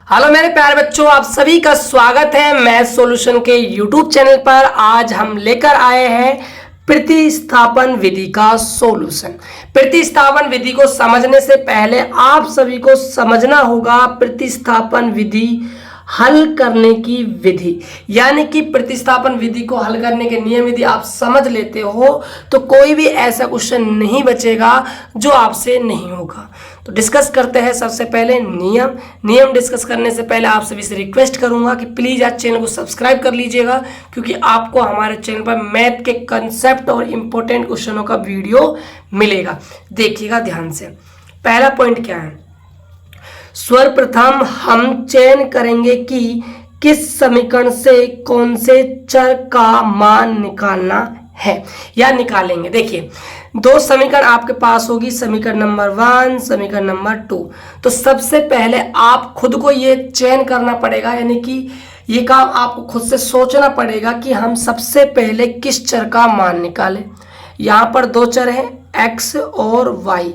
Hello मेरे प्यारे बच्चों, आप सभी का स्वागत है मैथ सॉल्यूशन के यूट्यूब चैनल पर। आज हम लेकर आए हैं प्रतिस्थापन विधि का सॉल्यूशन। प्रतिस्थापन विधि को समझने से पहले आप सभी को समझना होगा प्रतिस्थापन विधि हल करने की विधि, यानी कि प्रतिस्थापन विधि को हल करने के नियम यदि आप समझ लेते हो तो कोई भी ऐसा क्वेश्चन नहीं बचेगा जो आपसे नहीं होगा। तो डिस्कस करते हैं सबसे पहले नियम डिस्कस करने से पहले आप सभी से रिक्वेस्ट करूंगा कि प्लीज़ आज चैनल को सब्सक्राइब कर लीजिएगा, क्योंकि आपको हमारे चैनल पर मैथ के कंसेप्ट और इम्पोर्टेंट क्वेश्चनों का वीडियो मिलेगा। देखिएगा ध्यान से। पहला पॉइंट क्या है, सर्वप्रथम हम चयन करेंगे कि किस समीकरण से कौन से चर का मान निकालना है या निकालेंगे। देखिए, दो समीकरण आपके पास होगी, समीकरण नंबर 1, समीकरण नंबर 2। तो सबसे पहले आप खुद को ये चयन करना पड़ेगा, यानी कि ये काम आपको खुद से सोचना पड़ेगा कि हम सबसे पहले किस चर का मान निकालें। यहाँ पर दो चर हैं, x और y।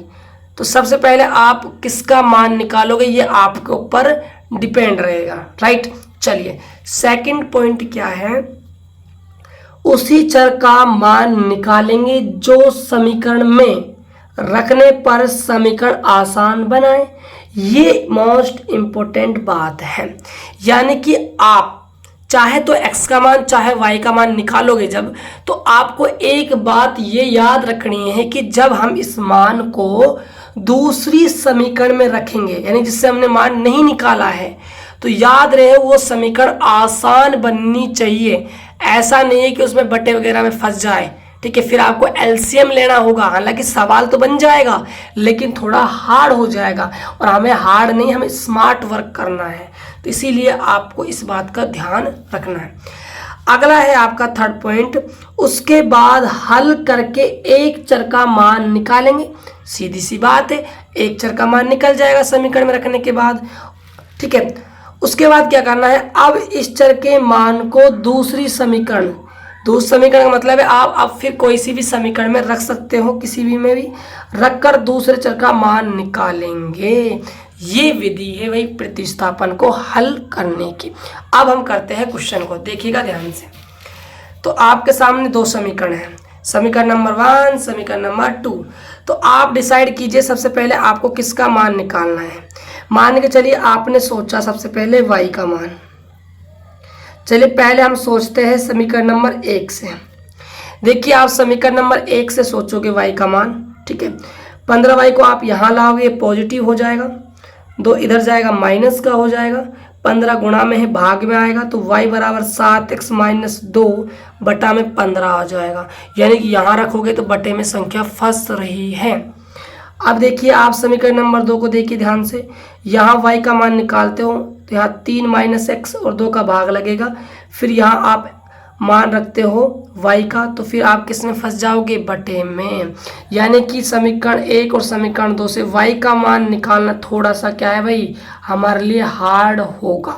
तो सबसे पहले आप किसका मान निकालोगे ये आपके ऊपर डिपेंड रहेगा, राइट। चलिए, सेकंड पॉइंट क्या है, उसी चर का मान निकालेंगे जो समीकरण में रखने पर समीकरण आसान बनाए। ये मोस्ट इंपॉर्टेंट बात है, यानी कि आप चाहे तो x का मान चाहे y का मान निकालोगे जब, तो आपको एक बात ये याद रखनी है कि जब हम इस मान को दूसरी समीकरण में रखेंगे, यानी जिससे हमने मान नहीं निकाला है, तो याद रहे वो समीकरण आसान बननी चाहिए। ऐसा नहीं है कि उसमें बटे वगैरह में फंस जाए, ठीक है। फिर आपको एलसीएम लेना होगा, हालांकि सवाल तो बन जाएगा लेकिन थोड़ा हार्ड हो जाएगा, और हमें हार्ड नहीं, हमें स्मार्ट वर्क करना है। तो इसीलिए आपको इस बात का ध्यान रखना है। अगला है आपका थर्ड पॉइंट, उसके बाद हल करके एक चर का मान निकालेंगे। सीधी सी बात है, एक चर का मान निकल जाएगा समीकरण में रखने के बाद, ठीक है। उसके बाद क्या करना है, अब इस चर के मान को दूसरी समीकरण का मतलब है आप फिर कोई सी भी समीकरण में रख सकते हो, किसी भी में भी रखकर दूसरे चर का मान निकालेंगे। ये विधि है वही प्रतिस्थापन को हल करने की। अब हम करते हैं क्वेश्चन को, देखिएगा ध्यान से। तो आपके सामने दो समीकरण हैं, समीकरण नंबर 1, समीकरण नंबर 2। तो आप डिसाइड कीजिए सबसे पहले आपको किसका मान निकालना है। मान के चलिए आपने सोचा सबसे पहले y का मान। चलिए पहले हम सोचते हैं समीकरण नंबर 1 से। देखिए, आप समीकरण नंबर 1 से सोचोगे y का मान, ठीक है। 15y को आप यहाँ लाओगे, पॉजिटिव हो जाएगा, 2 इधर जाएगा माइनस का हो जाएगा, 15 गुणा में है भाग में आएगा, तो y बराबर 7x - 2 बटा में 15 आ जाएगा। यानी कि यहाँ रखोगे तो बटे में संख्या फंस रही है। अब देखिए, आप समीकरण नंबर 2 को देखिए ध्यान से। यहाँ y का मान निकालते हो तो यहाँ 3 - x और 2 का भाग लगेगा, फिर यहाँ आप मान रखते हो y का, तो फिर आप किस में फंस जाओगे, बटे में। यानी कि समीकरण 1 और समीकरण 2 से y का मान निकालना थोड़ा सा क्या है भाई, हमारे लिए हार्ड होगा,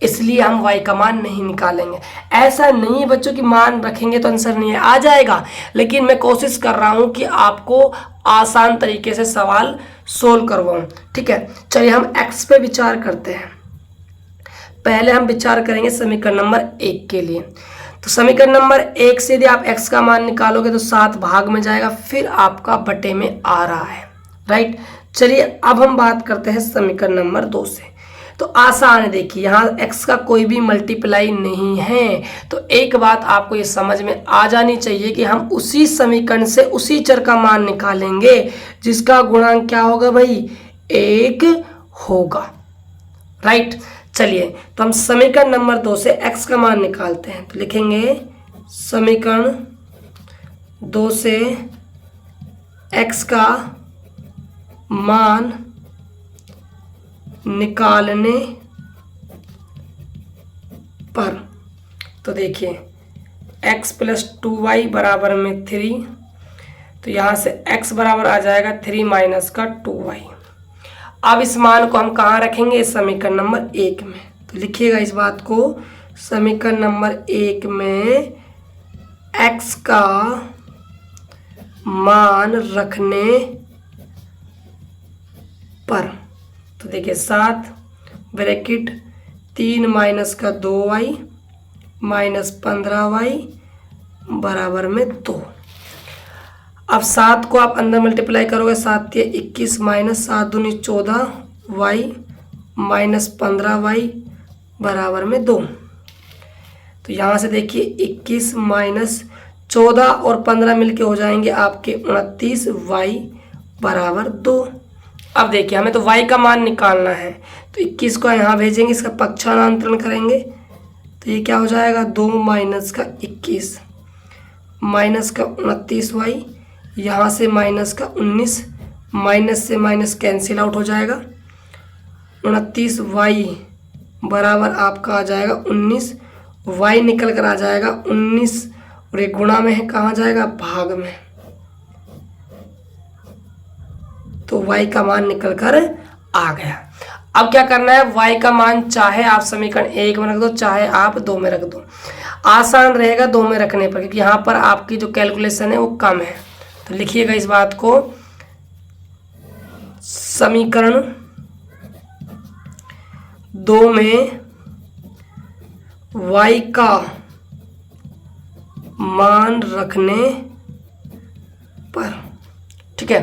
इसलिए हम y का मान नहीं निकालेंगे। ऐसा नहीं है बच्चों कि मान रखेंगे तो आंसर नहीं है, आ जाएगा, लेकिन मैं कोशिश कर रहा हूँ कि आपको आसान तरीके से सवाल सोल्व करवाऊँ, ठीक है। चलिए हम x पे विचार करते हैं। पहले हम विचार करेंगे समीकरण नंबर 1 के लिए। तो समीकरण नंबर 1 से यदि आप x का मान निकालोगे तो 7 भाग में जाएगा, फिर आपका बटे में आ रहा है, राइट। चलिए अब हम बात करते हैं समीकरण नंबर 2 से। तो आसान है, देखिए यहाँ x का कोई भी मल्टीप्लाई नहीं है, तो एक बात आपको ये समझ में आ जानी चाहिए कि हम उसी समीकरण से उसी चर का मान निकालेंगे जिसका गुणांक क्या होगा भाई, 1 होगा, राइट। चलिए तो हम समीकरण नंबर 2 से x का मान निकालते हैं। तो लिखेंगे समीकरण 2 से x का मान निकालने पर, तो देखिए x + 2y बराबर में 3, तो यहाँ से x बराबर आ जाएगा 3 - का 2y। अब इस मान को हम कहाँ रखेंगे, समीकरण नंबर 1 में। तो लिखिएगा इस बात को, समीकरण नंबर 1 में x का मान रखने पर, तो देखिए 7 ब्रैकेट 3 माइनस का 2y माइनस 15y बराबर में 2। अब 7 को आप अंदर मल्टीप्लाई करोगे, 7 या 21 माइनस 7 दूनी 14y माइनस 15y बराबर में 2। तो यहाँ से देखिए 21 माइनस 14 और 15 मिलके हो जाएंगे आपके 29y बराबर 2। अब देखिए हमें तो y का मान निकालना है, तो 21 को यहाँ भेजेंगे, इसका पक्षांतरण करेंगे तो ये क्या हो जाएगा 2 माइनस का 21 माइनस का 29y, यहाँ से माइनस का 19, माइनस से माइनस कैंसिल आउट हो जाएगा, 29y बराबर आपका आ जाएगा 19, y निकल कर आ जाएगा 19 और एक गुणा में है, कहाँ जाएगा भाग में, तो y का मान निकल कर आ गया। अब क्या करना है, y का मान चाहे आप समीकरण 1 में रख दो चाहे आप 2 में रख दो, आसान रहेगा 2 में रखने पर, क्योंकि यहाँ पर आपकी जो कैलकुलेशन है वो कम है। तो लिखिएगा इस बात को, समीकरण 2 में y का मान रखने पर, ठीक है।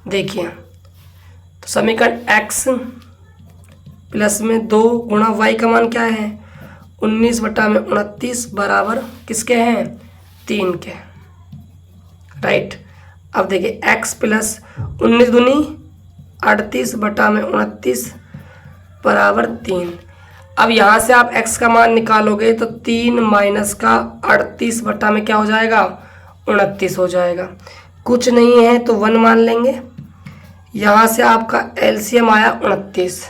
देखिए तो समीकरण x प्लस में 2 गुणा y का मान क्या है 19 बटा में 29 बराबर किसके हैं 3 के, राइट। अब देखिए x प्लस 19 दूनी 38 बटा में 29 बराबर 3। अब यहाँ से आप x का मान निकालोगे तो 3 माइनस का 38 बटा में क्या हो जाएगा 29 हो जाएगा, कुछ नहीं है तो 1 मान लेंगे। यहाँ से आपका एलसीएम आया 29,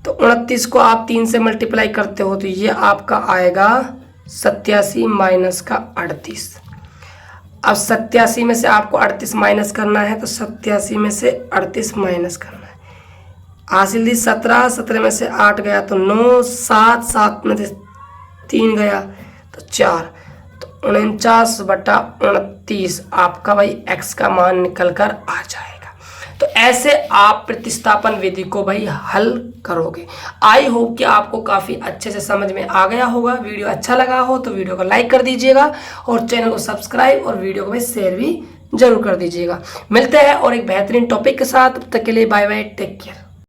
तो 29 को आप 3 से मल्टीप्लाई करते हो तो ये आपका आएगा 87 माइनस का 38। अब 87 में से आपको 38 माइनस करना है, तो 87 में से 38 माइनस करना है, हासिल दी 17, 17 में से 8 गया तो 9, 7, 7 में से 3 गया तो 4, तो 49 बटा 29 आपका भाई x का मान निकल कर आ जाएगा। तो ऐसे आप प्रतिस्थापन विधि को भाई हल करोगे। आई होप कि आपको काफ़ी अच्छे से समझ में आ गया होगा। वीडियो अच्छा लगा हो तो वीडियो को लाइक कर दीजिएगा और चैनल को सब्सक्राइब और वीडियो को भाई शेयर भी जरूर कर दीजिएगा। मिलते हैं और एक बेहतरीन टॉपिक के साथ, तब तक के लिए बाय बाय, टेक केयर।